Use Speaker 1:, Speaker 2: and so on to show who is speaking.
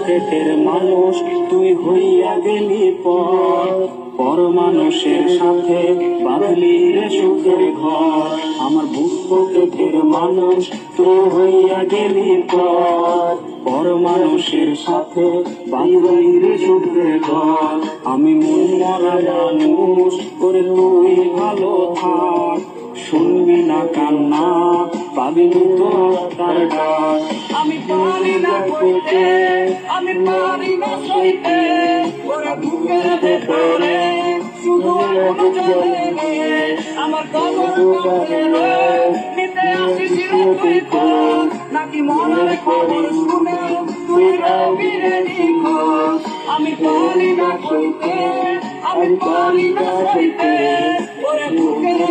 Speaker 1: পেটের মানুষ তুই হইয়া গেলি পর মানুষের সাথে বাঁধলি রে সুখের ঘর। আমার বুক পেটের মানুষ তুই হইয়া গেলি পর মানুষের সাথে বাঁধলি রে সুখের ঘর। আমি মন মরা মানুষ করে তুই ভালো থাক, শুনবি না কান্না পাবি তো তার ডাক।
Speaker 2: আমি পারি না কইতে, আমি পারি না সইতে, ওরে বুকের ভেতরে শুধু এখনো জ্বলে। আমার কবর কাঁপে রে, নিতে আসিস রে তুই খোঁজ, নাকি মরার খবর শুনে তুই রবি রে নিখোঁজ। আমি পারি না কইতে, আমি পারি না সইতে, ওরে বুকের